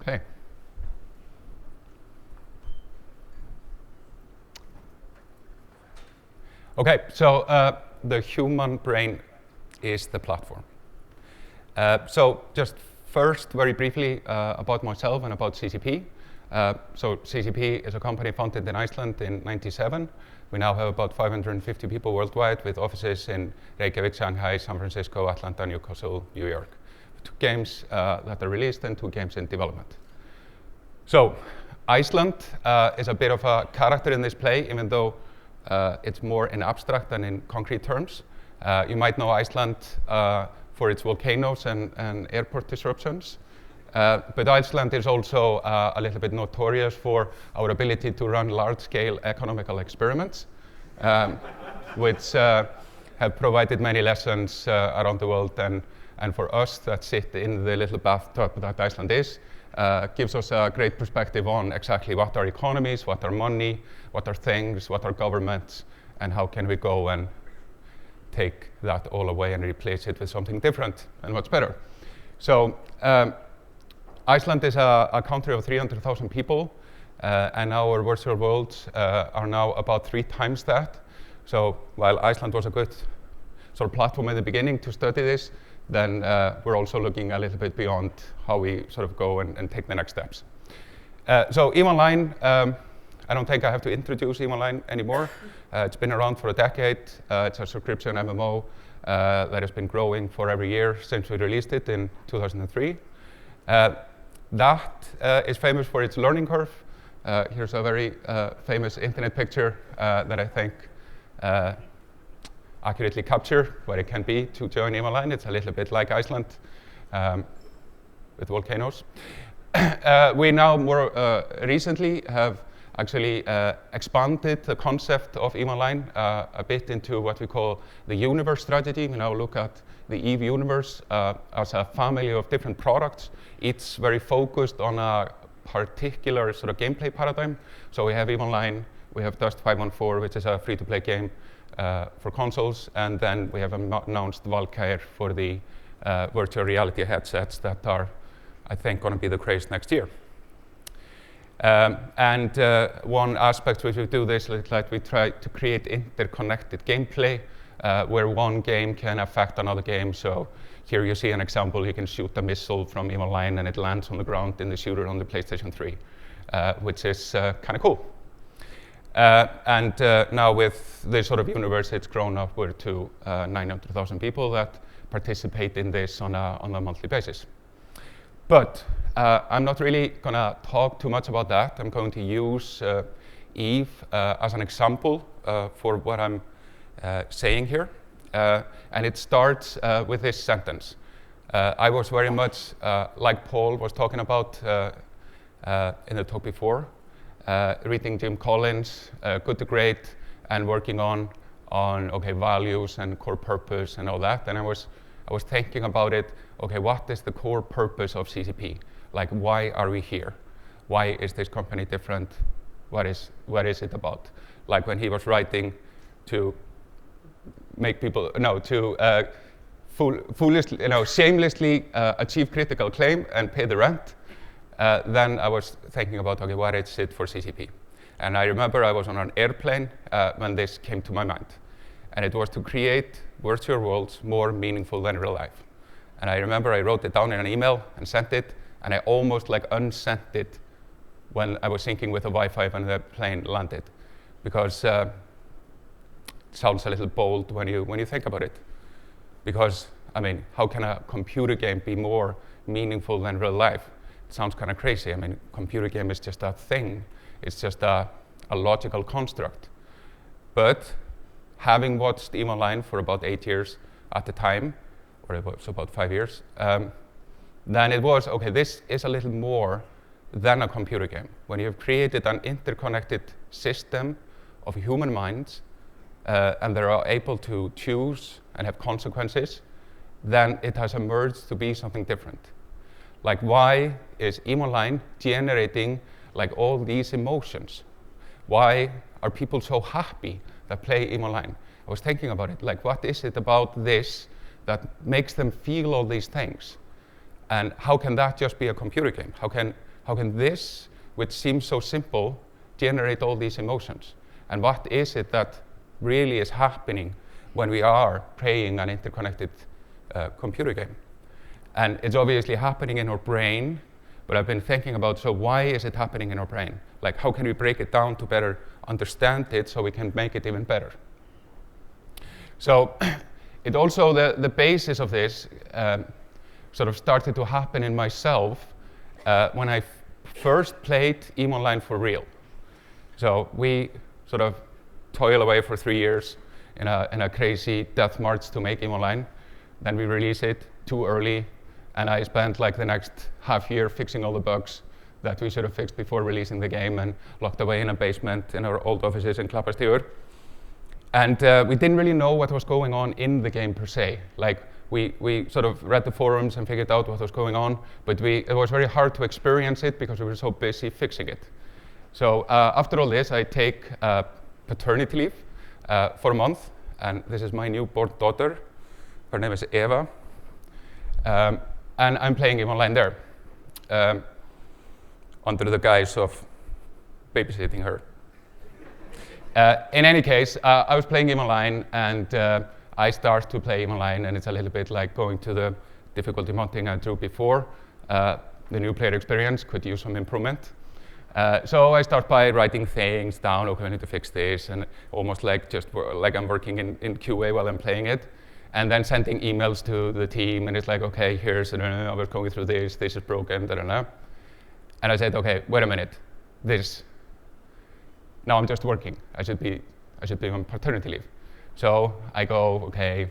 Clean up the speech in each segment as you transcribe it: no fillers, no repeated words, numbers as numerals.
Okay. Okay, so the human brain is the platform. So just first, very briefly, about myself and about CCP. So CCP is a company founded in Iceland in '97. We now have about 550 people worldwide with offices in Reykjavik, Shanghai, San Francisco, Atlanta, Newcastle, New York. 2 games that are released and 2 games in development. So Iceland is a bit of a character in this play, even though it's more in abstract than in concrete terms. You might know Iceland for its volcanoes and airport disruptions. But Iceland is also a little bit notorious for our ability to run large-scale economical experiments, which have provided many lessons around the world. And for us that sit in the little bathtub that Iceland is, gives us a great perspective on exactly what are economies, what are money, what are things, what are governments, and how can we go and take that all away and replace it with something different and much better. So Iceland is a country of 300,000 people, and our virtual worlds are now about 3 times that. So while Iceland was a good sort of platform in the beginning to study this, then we're also looking a little bit beyond how we sort of go and take the next steps. So EVE Online, I don't think I have to introduce EVE Online anymore. It's been around for a decade. It's a subscription MMO that has been growing for every year since we released it in 2003. That is famous for its learning curve. Here's a very famous internet picture that I think accurately capture what it can be to join EVE Online. It's a little bit like Iceland with volcanoes. We now more recently have actually expanded the concept of EVE Online a bit into what we call the universe strategy. We now look at the EVE universe as a family of different products, each very focused on a particular sort of gameplay paradigm. So we have EVE Online, we have Dust 514, which is a free-to-play game for consoles, and then we have announced Valkyr for the virtual reality headsets that are, I think, going to be the craze next year. One aspect which we do this is like we try to create interconnected gameplay where one game can affect another game. So here you see an example. You can shoot a missile from EVE Online and it lands on the ground in the shooter on the PlayStation 3, which is kind of cool. Now with this sort of universe, it's grown upward to 900,000 people that participate in this on a monthly basis. But I'm not really going to talk too much about that. I'm going to use EVE as an example for what I'm saying here. And it starts with this sentence. I was very much, like Paul was talking about in the talk before, reading Jim Collins, Good to Great, and working on okay, values and core purpose and all that. And I was thinking about it, okay, what is the core purpose of CCP? Like, why are we here? Why is this company different? What is it about? Like when he was writing to make people, foolishly, shamelessly achieve critical acclaim and pay the rent, then I was thinking about, okay, what is it for CCP? And I remember I was on an airplane when this came to my mind. And it was to create virtual worlds more meaningful than real life. And I remember I wrote it down in an email and sent it, and I almost like unsent it when I was syncing with the Wi-Fi when the plane landed, because it sounds a little bold when you think about it. Because, I mean, how can a computer game be more meaningful than real life? It sounds kind of crazy. I mean, computer game is just a thing. It's just a logical construct. But having watched EVE Online for about 8 years at the time, or it was about 5 years, then it was, okay, this is a little more than a computer game. When you've created an interconnected system of human minds, and they are able to choose and have consequences, then it has emerged to be something different. Like, why is EVE Online generating like all these emotions? Why are people so happy that play EVE Online? I was thinking about it, like, what is it about this that makes them feel all these things? And how can that just be a computer game? How can how can this, which seems so simple, generate all these emotions? And what is it that really is happening when we are playing an interconnected computer game? And it's obviously happening in our brain, but I've been thinking about, so why is it happening in our brain? Like, how can we break it down to better understand it so we can make it even better? So it also, the basis of this sort of started to happen in myself when I first played EVE Online for real. So we sort of toil away for 3 years in a crazy death march to make EVE Online. Then we release it too early, and I spent like the next half year fixing all the bugs that we should have fixed before releasing the game, and locked away in a basement in our old offices in Klapparstígur. And we didn't really know what was going on in the game per se. Like, we sort of read the forums and figured out what was going on, but it was very hard to experience it because we were so busy fixing it. So after all this, I take paternity leave for a month, and this is my newborn daughter. Her name is Eva, and I'm playing EVE Online there under the guise of babysitting her. In any case, I was playing EVE Online, and I start to play EVE Online, and it's a little bit like going to the difficulty mounting I drew before. The new player experience could use some improvement. So I start by writing things down. Okay, I need to fix this, and almost like like I'm working in QA while I'm playing it, and then sending emails to the team, and it's like, okay, here's, I was going through this is broken, And I said, okay, wait a minute, now I'm just working. I should be on paternity leave. So I go, okay,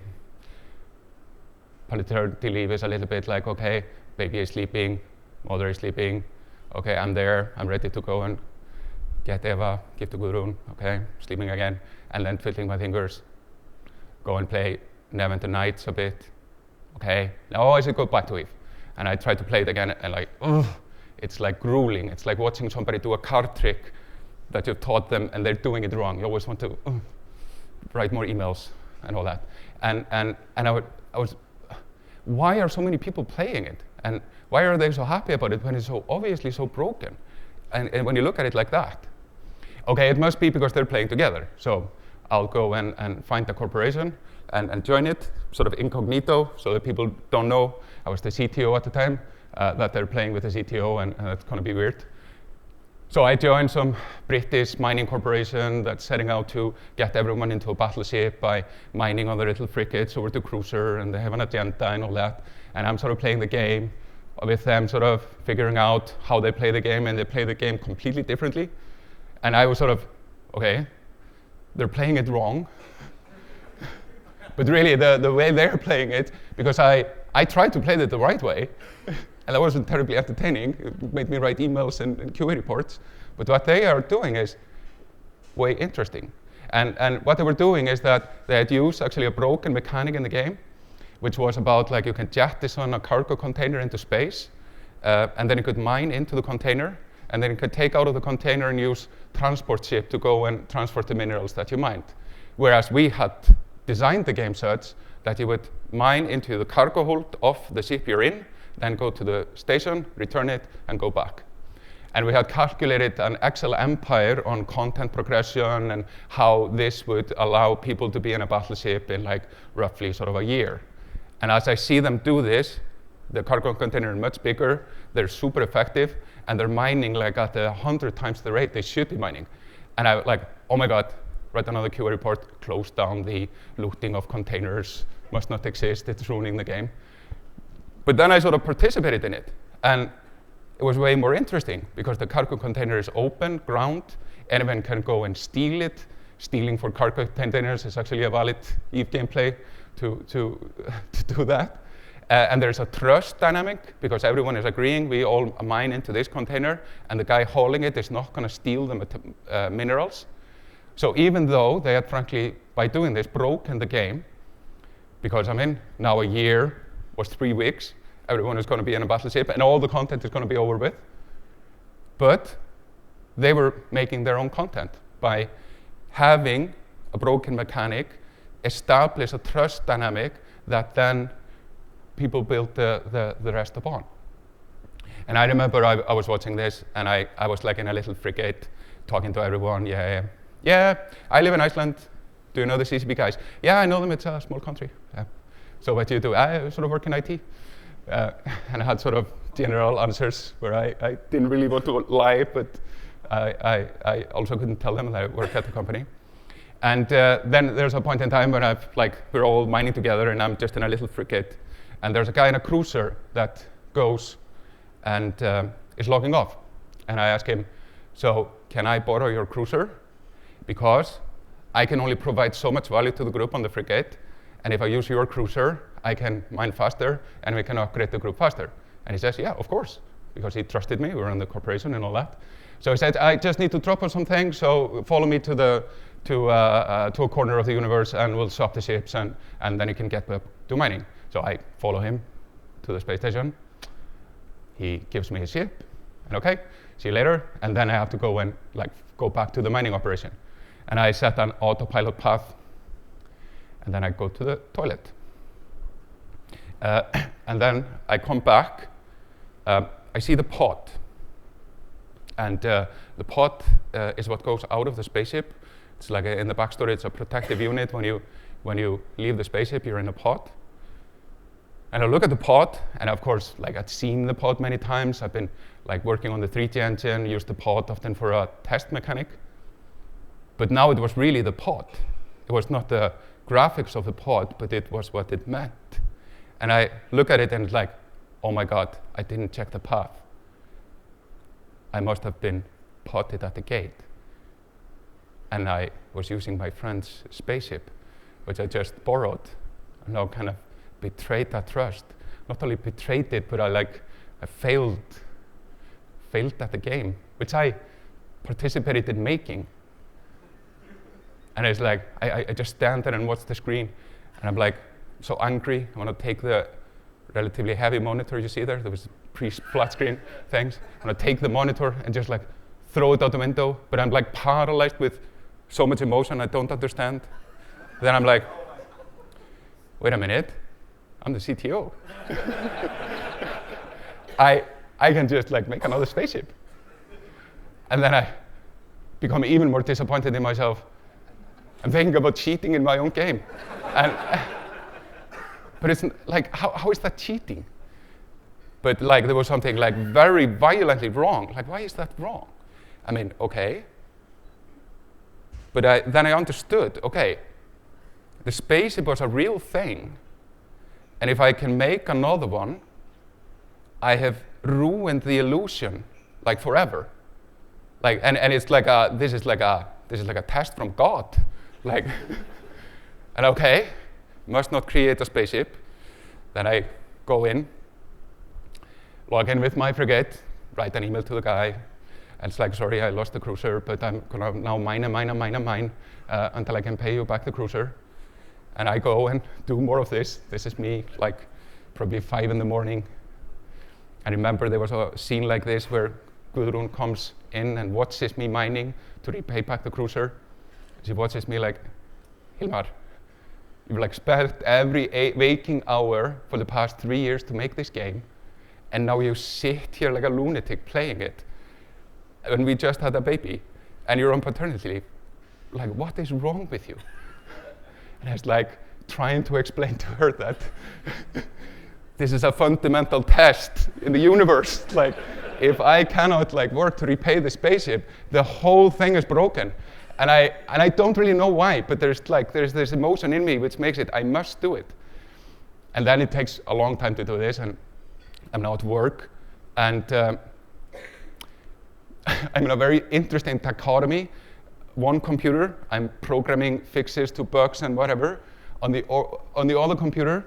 paternity leave is a little bit like, okay, baby is sleeping, mother is sleeping, okay, I'm there, I'm ready to go and get Eva, give to Gudrun, okay, sleeping again, and then twiddling my fingers, go and play Neverwinter Nights a bit, okay, now I should go back to EVE. And I try to play it again, and like, ugh, it's like grueling. It's like watching somebody do a card trick that you've taught them, and they're doing it wrong. You always want to write more emails and all that. And I was, why are so many people playing it? And why are they so happy about it when it's so obviously so broken? And when you look at it like that, okay, it must be because they're playing together. So I'll go and find the corporation and join it, sort of incognito, so that people don't know I was the CTO at the time, that they're playing with the CTO, and that's going to be weird. So I joined some British mining corporation that's setting out to get everyone into a battleship by mining on the little frigates over to cruiser, and they have an agenda and all that. And I'm sort of playing the game with them, sort of figuring out how they play the game, and they play the game completely differently. And I was sort of, okay, they're playing it wrong. But really, the way they're playing it, because I tried to play it the right way, and that wasn't terribly entertaining. It made me write emails and QA reports. But what they are doing is way interesting. And what they were doing is that they had used actually a broken mechanic in the game, which was about like you can jettison a cargo container into space, and then you could mine into the container, and then you could take out of the container and use transport ship to go and transport the minerals that you mined. Whereas we had designed the game such that you would mine into the cargo hold of the ship you're in, then go to the station, return it, and go back. And we had calculated an Excel empire on content progression and how this would allow people to be in a battleship in like roughly sort of a year. And as I see them do this, the cargo container is much bigger, they're super effective, and they're mining like at 100 times the rate they should be mining. And I was like, oh my God, write another QA report, close down the looting of containers, must not exist, it's ruining the game. But then I sort of participated in it, and it was way more interesting because the cargo container is open ground, anyone can go and steal it. Stealing for cargo containers is actually a valid EVE gameplay to do that. And there's a trust dynamic because everyone is agreeing we all mine into this container, and the guy hauling it is not going to steal the minerals. So even though they had, frankly, by doing this, broken the game, because I mean, now a year was 3 weeks, everyone is going to be in a battleship, and all the content is going to be over with. But they were making their own content by having a broken mechanic, establish a trust dynamic that then people built the rest upon. And I remember I was watching this, and I was like in a little frigate, talking to everyone. Yeah, I live in Iceland. Do you know the CCP guys? Yeah, I know them. It's a small country. Yeah. So what do you do? I sort of work in IT. And I had sort of general answers where I didn't really want to lie, but I also couldn't tell them that I work at the company. And then there's a point in time when we're all mining together, and I'm just in a little frigate, and there's a guy in a cruiser that goes and is logging off. And I ask him, so can I borrow your cruiser? Because I can only provide so much value to the group on the frigate, and if I use your cruiser, I can mine faster, and we can upgrade the group faster. And he says, yeah, of course, because he trusted me. We're in the corporation and all that. So he said, I just need to drop on something, so follow me to a corner of the universe, and we'll swap the ships, and then you can get up to mining. So I follow him to the space station. He gives me his ship, and okay, see you later. And then I have to go and go back to the mining operation. And I set an autopilot path, and then I go to the toilet. And then I come back. I see the pod. And the pod is what goes out of the spaceship. It's like in the backstory, it's a protective unit. When you leave the spaceship, you're in a pod. And I look at the pod, and of course, I'd seen the pod many times. I've been working on the 3G engine, used the pod often for a test mechanic. But now it was really the pod. It was not the graphics of the pod, but it was what it meant. And I look at it and it's like, oh my God, I didn't check the path. I must have been potted at the gate. And I was using my friend's spaceship, which I just borrowed. And now kind of betrayed that trust. Not only betrayed it, but I failed at the game, which I participated in making. And it's like, I just stand there and watch the screen, and I'm so angry. I want to take the relatively heavy monitor you see there. There was pre-flat screen things. I want to take the monitor and just throw it out the window, but I'm paralyzed with so much emotion I don't understand. Then I'm like, wait a minute, I'm the CTO. I can just make another spaceship. And then I become even more disappointed in myself. I'm thinking about cheating in my own game. But it's how is that cheating? But there was something very violently wrong. Why is that wrong? I mean, okay. But then I understood, okay, the spaceship was a real thing. And if I can make another one, I have ruined the illusion forever. And it's this is like a test from God. And okay, must not create a spaceship. Then I go in, log in with my frigate, write an email to the guy, and it's sorry, I lost the cruiser, but I'm gonna now mine until I can pay you back the cruiser. And I go and do more of this. This is me, probably 5 in the morning. I remember there was a scene like this where Guðrún comes in and watches me mining to repay back the cruiser. She watches me Hilmar, you've spent every waking hour for the past 3 years to make this game, and now you sit here like a lunatic playing it. And we just had a baby, and you're on paternity leave. What is wrong with you? And I was trying to explain to her that this is a fundamental test in the universe. If I cannot work to repay the spaceship, the whole thing is broken. And I don't really know why, but there's this emotion in me which makes it, I must do it. And then it takes a long time to do this, and I'm now at work, and I'm in a very interesting dichotomy. One computer, I'm programming fixes to bugs and whatever. On the other computer,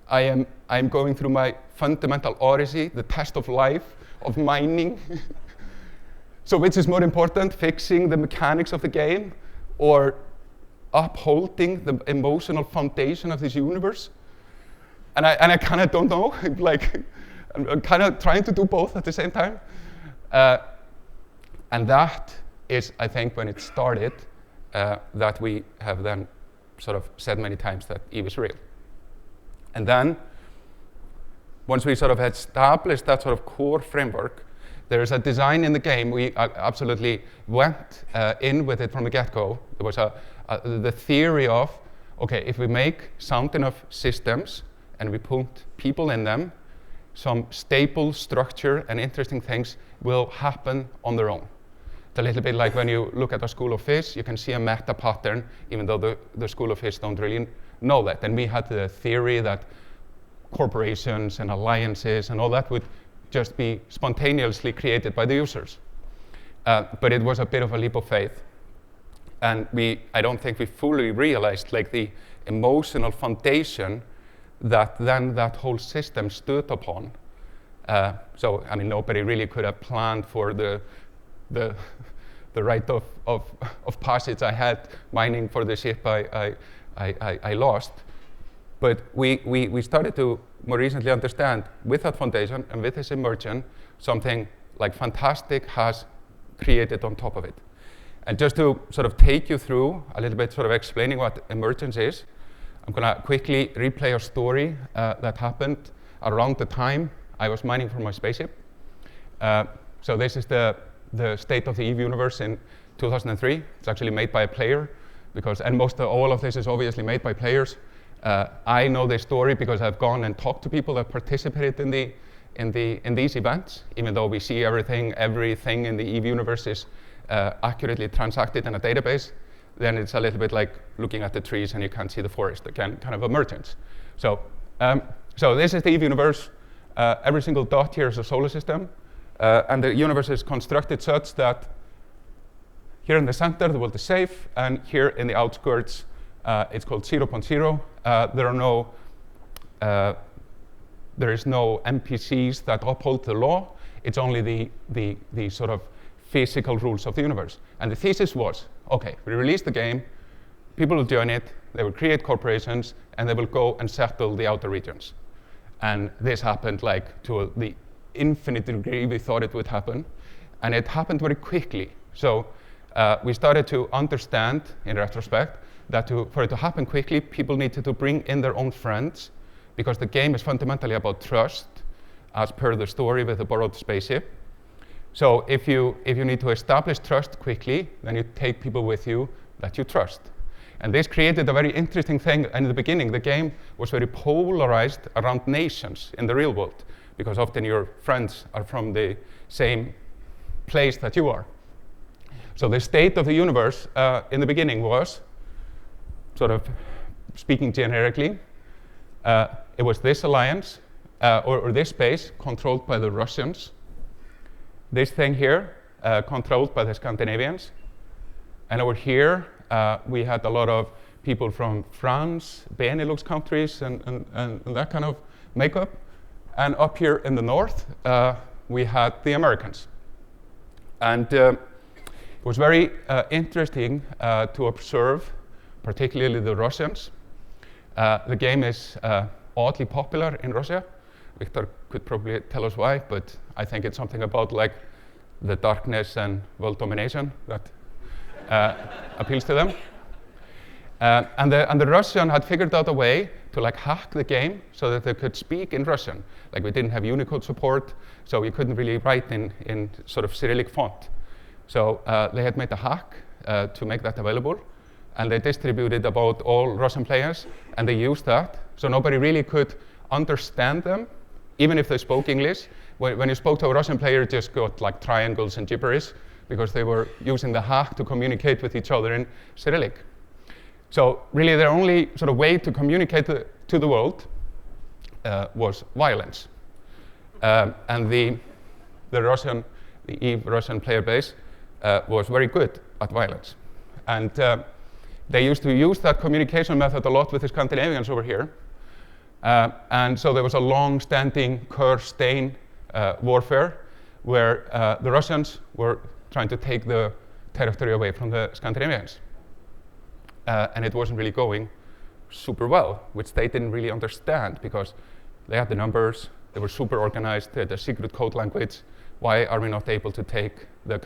I'm going through my fundamental odyssey, the test of life, of mining. So which is more important, fixing the mechanics of the game or upholding the emotional foundation of this universe? And I kind of don't know. I'm kind of trying to do both at the same time. And that is, I think, when it started, that we have then sort of said many times that EVE is real. And then once we sort of established that sort of core framework, there is a design in the game. We absolutely went in with it from the get-go. There was the theory of, okay, if we make sound enough systems and we put people in them, some stable structure and interesting things will happen on their own. It's a little bit like when you look at a school of fish, you can see a meta pattern, even though the school of fish don't really know that. And we had the theory that corporations and alliances and all that would just be spontaneously created by the users. But it was a bit of a leap of faith. And I don't think we fully realized like the emotional foundation that then that whole system stood upon. So, I mean, nobody really could have planned for the rite of passage I had mining for the ship I lost. But we started to more recently understand with that foundation and with this immersion, something like fantastic has created on top of it. And just to sort of take you through a little bit, sort of explaining what emergence is, I'm going to quickly replay a story that happened around the time I was mining for my spaceship. So this is the state of the EVE universe in 2003. It's actually made by a player, and all of this is obviously made by players. I know this story because I've gone and talked to people that participated in these events. Even though we see everything in the EVE universe is accurately transacted in a database, then it's a little bit like looking at the trees and you can't see the forest. Again, kind of emergence. So this is the EVE universe. Every single dot here is a solar system, and the universe is constructed such that here in the center the world is safe, and here in the outskirts it's called 0.0. There is no NPCs that uphold the law. It's only the sort of physical rules of the universe. And the thesis was, okay, we release the game, people will join it, they will create corporations, and they will go and settle the outer regions. And this happened like to the infinite degree we thought it would happen, and it happened very quickly. So we started to understand, in retrospect, that for it to happen quickly, people needed to bring in their own friends, because the game is fundamentally about trust, as per the story with the borrowed spaceship. So if you need to establish trust quickly, then you take people with you that you trust. And this created a very interesting thing. And in the beginning, the game was very polarized around nations in the real world, because often your friends are from the same place that you are. So the state of the universe in the beginning was, sort of speaking generically, it was this alliance, or this space, controlled by the Russians. This thing here, controlled by the Scandinavians. And over here, we had a lot of people from France, Benelux countries, and that kind of makeup. And up here in the north, we had the Americans. And it was very interesting to observe, particularly the Russians. The game is oddly popular in Russia. Victor could probably tell us why, but I think it's something about like the darkness and world domination that appeals to them. And the Russian had figured out a way to like hack the game so that they could speak in Russian. Like we didn't have Unicode support, so we couldn't really write in sort of Cyrillic font. So they had made a hack to make that available, and they distributed about all Russian players, and they used that. So nobody really could understand them, even if they spoke English. When you spoke to a Russian player, you just got like triangles and gibberish, because they were using the hack to communicate with each other in Cyrillic. So really their only sort of way to communicate to the world was violence. And the EVE Russian player base was very good at violence. And they used to use that communication method a lot with the Scandinavians over here. And so there was a long-standing curse-stain warfare where the Russians were trying to take the territory away from the Scandinavians. And it wasn't really going super well, which they didn't really understand, because they had the numbers, they were super organized, they had a secret code language. Why are we not able to take the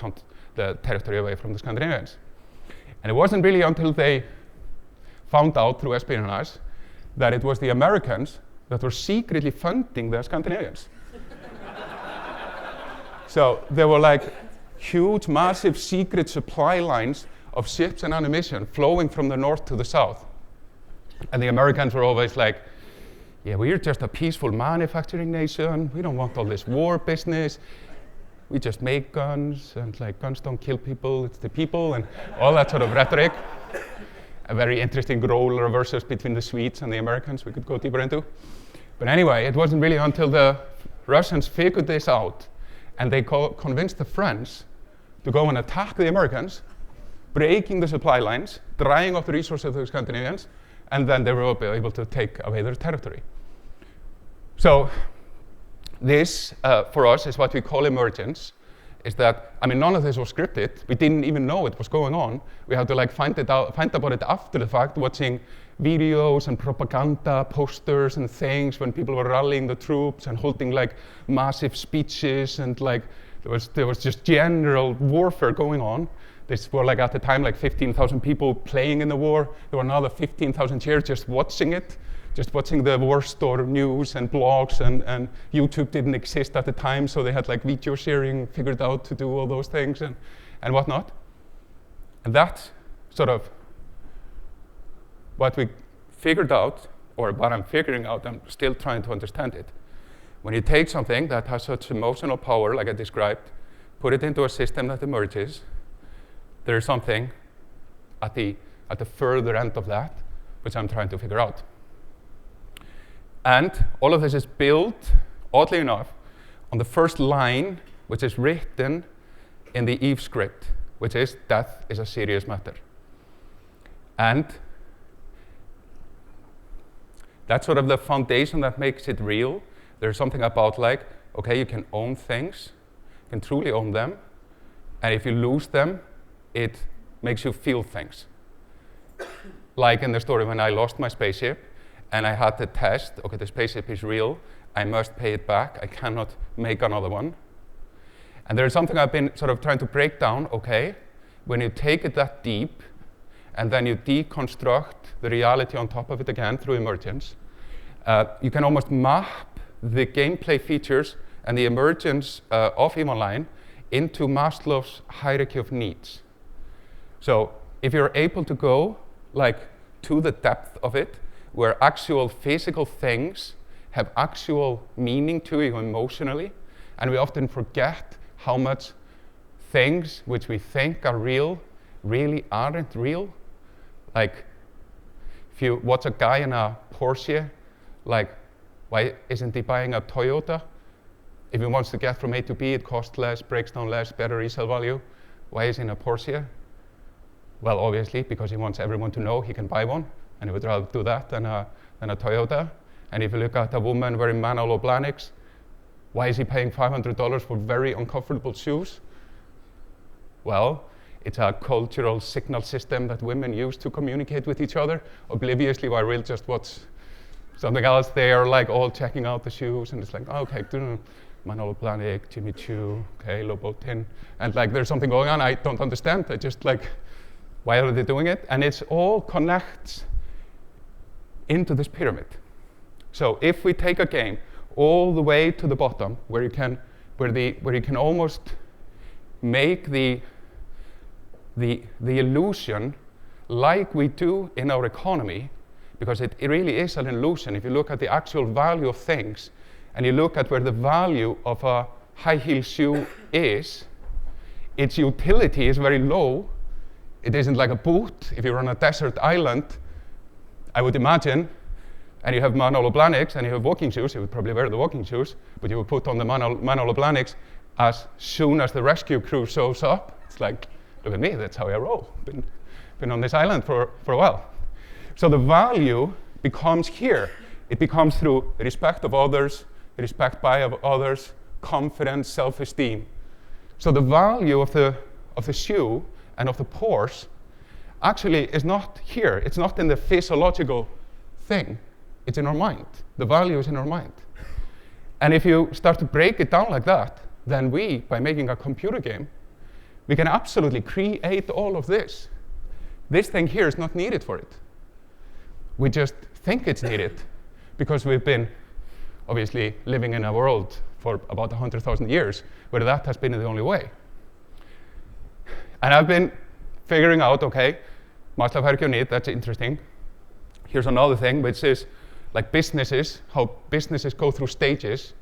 territory away from the Scandinavians? And it wasn't really until they found out through espionage that it was the Americans that were secretly funding the Scandinavians. So there were like huge, massive secret supply lines of ships and ammunition flowing from the north to the south. And the Americans were always like, yeah, we're just a peaceful manufacturing nation. We don't want all this war business. We just make guns, and like guns don't kill people, it's the people, and all that sort of rhetoric. A very interesting role reversals between the Swedes and the Americans we could go deeper into. But anyway, it wasn't really until the Russians figured this out and they convinced the French to go and attack the Americans, breaking the supply lines, drying up the resources of the Scandinavians, and then they were able to take away their territory. So this, for us, is what we call emergence. Is that, I mean, none of this was scripted. We didn't even know it was going on. We had to like find about it after the fact, watching videos and propaganda posters and things when people were rallying the troops and holding like massive speeches, and like there was just general warfare going on. This were like at the time like 15,000 people playing in the war. There were another 15,000 here just watching it. Just watching the war store news and blogs, and YouTube didn't exist at the time, so they had like video sharing figured out to do all those things and whatnot. And that's sort of what we figured out, or what I'm figuring out. I'm still trying to understand it. When you take something that has such emotional power, like I described, put it into a system that emerges, there is something at the further end of that, which I'm trying to figure out. And all of this is built, oddly enough, on the first line, which is written in the Eve script, which is death is a serious matter. And that's sort of the foundation that makes it real. There's something about like, okay, you can own things, you can truly own them, and if you lose them, it makes you feel things. Like in the story when I lost my spaceship, and I had to test, okay, the spaceship is real, I must pay it back, I cannot make another one. And there's something I've been sort of trying to break down, okay, when you take it that deep, and then you deconstruct the reality on top of it again through emergence, you can almost map the gameplay features and the emergence of Eve Online into Maslow's hierarchy of needs. So if you're able to go like to the depth of it, where actual physical things have actual meaning to you emotionally, and we often forget how much things which we think are real really aren't real. Like, if you watch a guy in a Porsche, like, why isn't he buying a Toyota? If he wants to get from A to B, it costs less, breaks down less, better resale value. Why is he in a Porsche? Well, obviously, because he wants everyone to know he can buy one, and he would rather do that than a Toyota. And if you look at a woman wearing Manolo Blahniks, why is he paying $500 for very uncomfortable shoes? Well, it's a cultural signal system that women use to communicate with each other, obliviously, while we'll just watch something else. They are like all checking out the shoes, and it's like, oh, okay, Manolo Blahnik, Jimmy Choo, okay, Louboutin. And like there's something going on I don't understand. I just like, why are they doing it? And it's all connects into this pyramid. So if we take a game all the way to the bottom, where you can almost make the illusion like we do in our economy, because it really is an illusion. If you look at the actual value of things, and you look at where the value of a high heel shoe is, its utility is very low. It isn't like a boot. If you're on a desert island, I would imagine, and you have Manolo Blahniks and you have walking shoes, you would probably wear the walking shoes, but you would put on the Manolo Blahniks as soon as the rescue crew shows up. It's like, look at me, that's how I roll. Been on this island for a while. So the value becomes here. It becomes through respect of others, respect by others, confidence, self-esteem. So the value of the shoe and of the Porsche actually is not here. It's not in the physiological thing. It's in our mind. The value is in our mind. And if you start to break it down like that, then we, by making a computer game, we can absolutely create all of this. This thing here is not needed for it. We just think it's needed because we've been obviously living in a world for about 100,000 years where that has been the only way. And I've been figuring out, okay, Maslow hierarchy of need, that's interesting. Here's another thing, which is like businesses, how businesses go through stages.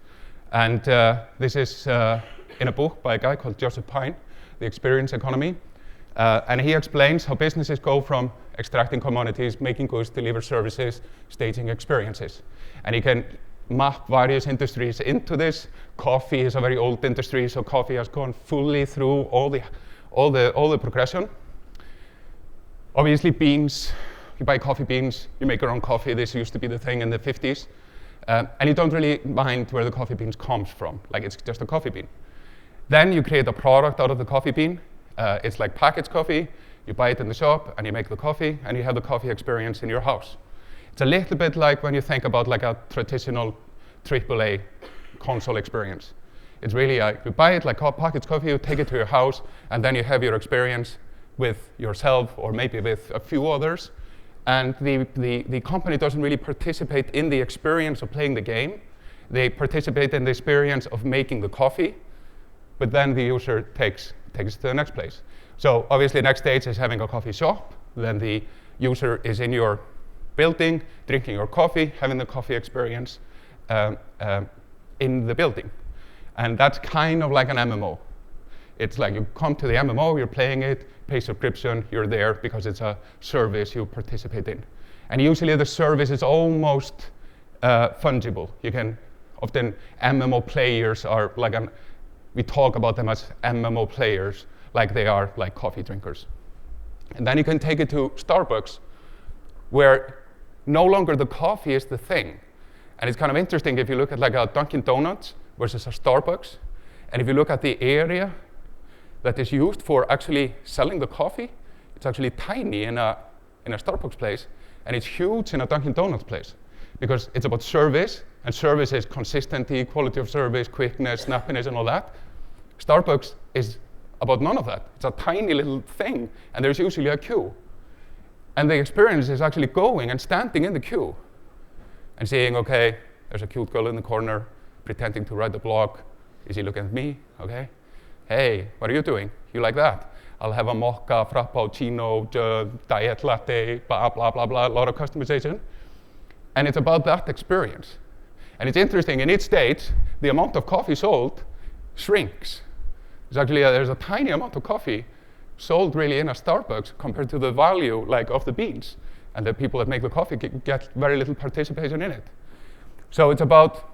And this is in a book by a guy called Joseph Pine, The Experience Economy. And he explains how businesses go from extracting commodities, making goods, deliver services, staging experiences. And he can map various industries into this. Coffee is a very old industry, so coffee has gone fully through all the progression. Obviously, beans, you buy coffee beans, you make your own coffee. This used to be the thing in the 50s. And you don't really mind where the coffee beans comes from, like it's just a coffee bean. Then you create a product out of the coffee bean. It's like packaged coffee. You buy it in the shop, and you make the coffee, and you have the coffee experience in your house. It's a little bit like when you think about like a traditional AAA console experience. It's really, you buy it like packaged coffee, you take it to your house, and then you have your experience with yourself, or maybe with a few others. And the company doesn't really participate in the experience of playing the game. They participate in the experience of making the coffee, but then the user takes it to the next place. So obviously, the next stage is having a coffee shop. Then the user is in your building, drinking your coffee, having the coffee experience in the building. And that's kind of like an MMO. It's like you come to the MMO, you're playing it, pay subscription, you're there because it's a service you participate in. And usually the service is almost fungible. You can often, MMO players are like, we talk about them as MMO players, like they are like coffee drinkers. And then you can take it to Starbucks, where no longer the coffee is the thing. And it's kind of interesting if you look at like a Dunkin' Donuts versus a Starbucks, and if you look at the area that is used for actually selling the coffee, it's actually tiny in a Starbucks place, and it's huge in a Dunkin' Donuts place, because it's about service, and service is consistency, quality of service, quickness, snappiness, and all that. Starbucks is about none of that. It's a tiny little thing, and there's usually a queue. And the experience is actually going and standing in the queue and saying, okay, there's a cute girl in the corner pretending to write a blog. Is he looking at me? Okay. Hey, what are you doing? You like that? I'll have a mocha, frappuccino, diet latte, blah, blah, blah, blah, a lot of customization. And it's about that experience. And it's interesting, in each stage, the amount of coffee sold shrinks. It's actually, there's a tiny amount of coffee sold really in a Starbucks compared to the value like of the beans. And the people that make the coffee get very little participation in it. So it's about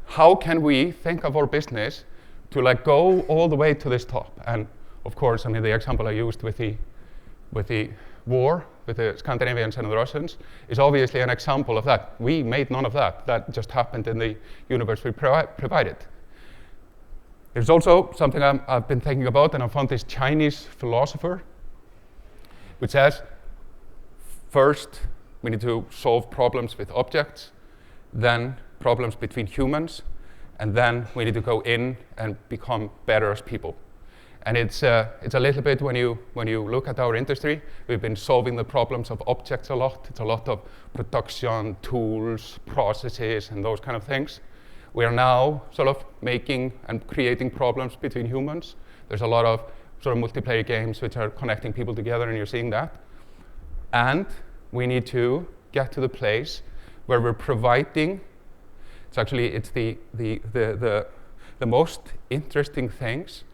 how can we think of our business to like go all the way to this top. And of course, I mean, the example I used with the war, with the Scandinavians and the Russians, is obviously an example of that. We made none of that. That just happened in the universe we provided. There's also something I've been thinking about, and I found this Chinese philosopher, which says, first, we need to solve problems with objects, then problems between humans, and then we need to go in and become better as people. And it's a little bit when you look at our industry, we've been solving the problems of objects a lot. It's a lot of production, tools, processes, and those kind of things. We are now sort of making and creating problems between humans. There's a lot of sort of multiplayer games which are connecting people together, and you're seeing that. And we need to get to the place where we're providing. It's the most interesting things,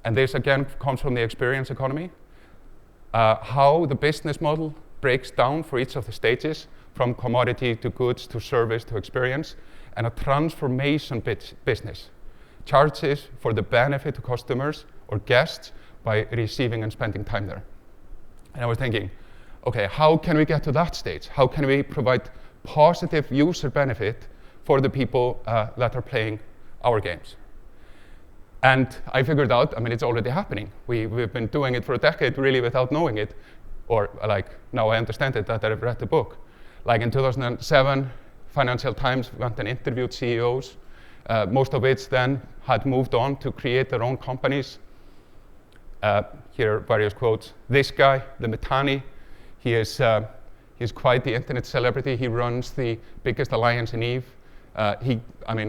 and this again comes from the experience economy, how the business model breaks down for each of the stages, from commodity to goods to service to experience, and a transformation business charges for the benefit to customers or guests by receiving and spending time there. And I was thinking, okay, how can we get to that stage? How can we provide positive user benefit for the people that are playing our games? And I figured out, I mean, it's already happening. We've been doing it for a decade really without knowing it, or like now I understand it that I've read the book. Like in 2007, Financial Times went and interviewed CEOs, most of which then had moved on to create their own companies. Here are various quotes. This guy, the Mithani, he He's quite the internet celebrity. He runs the biggest alliance in EVE.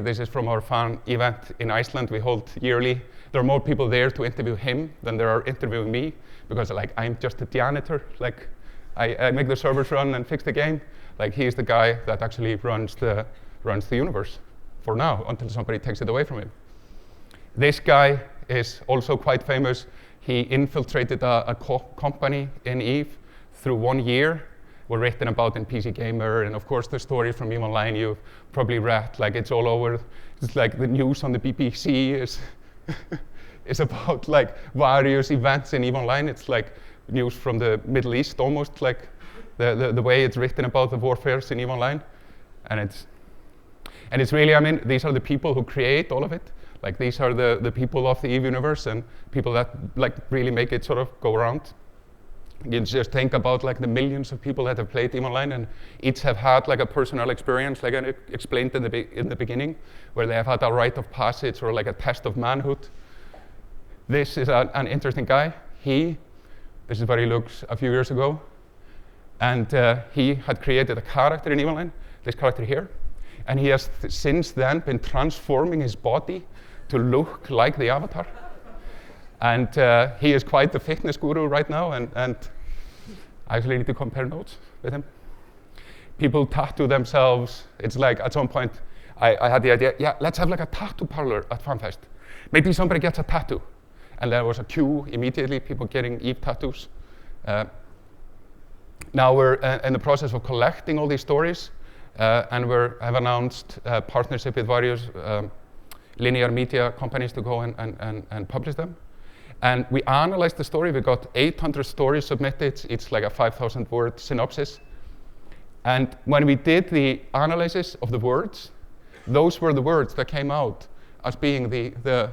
This is from our fan event in Iceland we hold yearly. There are more people there to interview him than there are interviewing me, because I'm just a janitor. I make the servers run and fix the game. He's the guy that actually runs the universe for now, until somebody takes it away from him. This guy is also quite famous. He infiltrated a company in EVE through 1 year. Were written about in PC Gamer, and of course the story from EVE Online you've probably read. It's all over. It's like the news on the BBC is is about various events in EVE Online. It's like news from the Middle East almost, the way it's written about the warfares in EVE Online, and it's really, these are the people who create all of it. These are the people of the EVE universe and people that really make it sort of go around. You just think about the millions of people that have played EVE Online, and each have had a personal experience, like I explained in the beginning, where they have had a rite of passage or a test of manhood. This is an interesting guy. This is where he looks a few years ago, and he had created a character in EVE Online, this character here, and he has since then been transforming his body to look like the avatar. And he is quite the fitness guru right now, and I actually need to compare notes with him. People tattoo themselves. It's at some point, I had the idea, yeah, let's have a tattoo parlor at FanFest. Maybe somebody gets a tattoo. And there was a queue immediately, people getting EVE tattoos. Now we're in the process of collecting all these stories, and have announced a partnership with various linear media companies to go and publish them. And we analyzed the story. We got 800 stories submitted. It's a 5,000-word synopsis. And when we did the analysis of the words, those were the words that came out as being the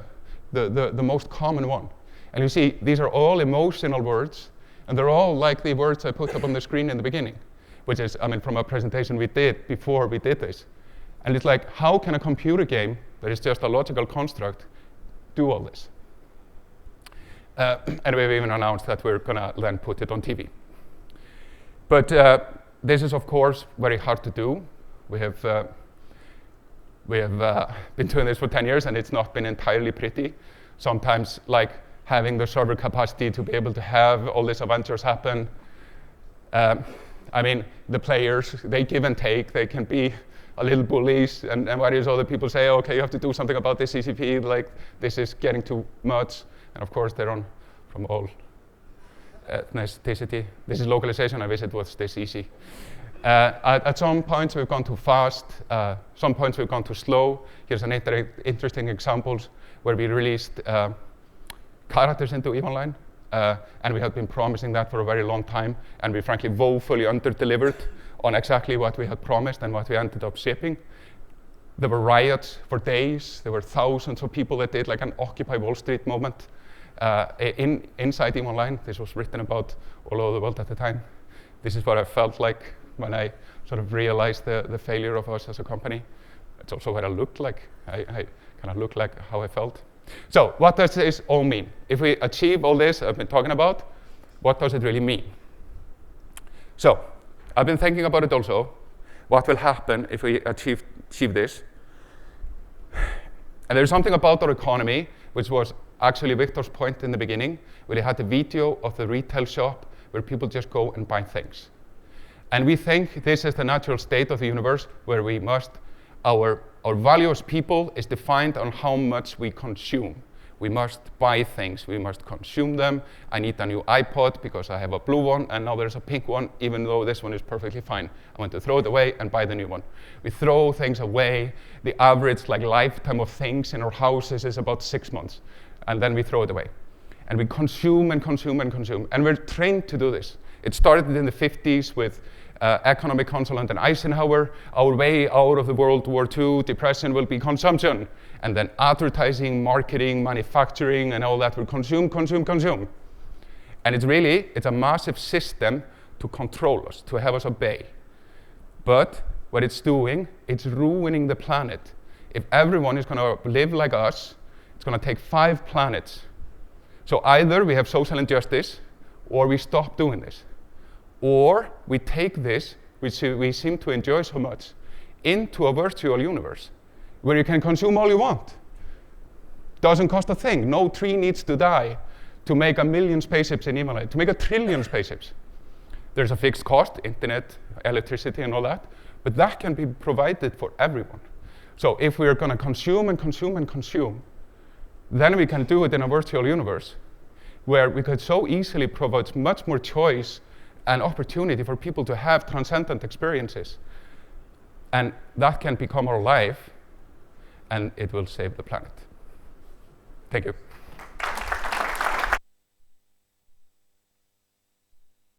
most common one. And you see, these are all emotional words, and they're all like the words I put up on the screen in the beginning, which is, from a presentation we did before we did this. And it's how can a computer game that is just a logical construct do all this? And we've even announced that we're going to then put it on TV. But this is, of course, very hard to do. We have been doing this for 10 years, and it's not been entirely pretty. Sometimes, having the server capacity to be able to have all these adventures happen. The players, they give and take. They can be a little bullies, and various other people say, okay, you have to do something about this CCP, this is getting too much. And of course, they're from all ethnicity. This is localization. I wish it was this easy. At some points, we've gone too fast. Some points, we've gone too slow. Here's an interesting examples where we released characters into EVE Online. And we have been promising that for a very long time. And we frankly woefully under-delivered on exactly what we had promised and what we ended up shipping. There were riots for days. There were thousands of people that did an Occupy Wall Street moment inside EVE Online. This was written about all over the world at the time. This is what I felt like when I sort of realized the failure of us as a company. It's also what I looked like. I kind of looked like how I felt. So what does this all mean? If we achieve all this I've been talking about, what does it really mean? So I've been thinking about it also. What will happen if we achieve this? And there's something about our economy, which was actually Victor's point in the beginning, where he had a video of the retail shop where people just go and buy things. And we think this is the natural state of the universe, where we must, our value as people is defined on how much we consume. We must buy things, we must consume them. I need a new iPod because I have a blue one, and now there's a pink one, even though this one is perfectly fine. I want to throw it away and buy the new one. We throw things away. The average lifetime of things in our houses is about 6 months, and then we throw it away. And we consume and consume and consume, and we're trained to do this. It started in the 50s with economic consultant and Eisenhower. Our way out of the World War II depression will be consumption. And then advertising, marketing, manufacturing, and all that will consume, consume, consume. And it's a massive system to control us, to have us obey. But what it's doing, it's ruining the planet. If everyone is going to live like us, it's going to take 5 planets. So either we have social injustice, or we stop doing this. Or we take this, which we seem to enjoy so much, into a virtual universe where you can consume all you want. Doesn't cost a thing. No tree needs to die to make 1 million spaceships in Himalaya, to make 1 trillion spaceships. There's a fixed cost, internet, electricity, and all that, but that can be provided for everyone. So if we're going to consume and consume and consume, then we can do it in a virtual universe where we could so easily provide much more choice and opportunity for people to have transcendent experiences. And that can become our life, and it will save the planet. Thank you.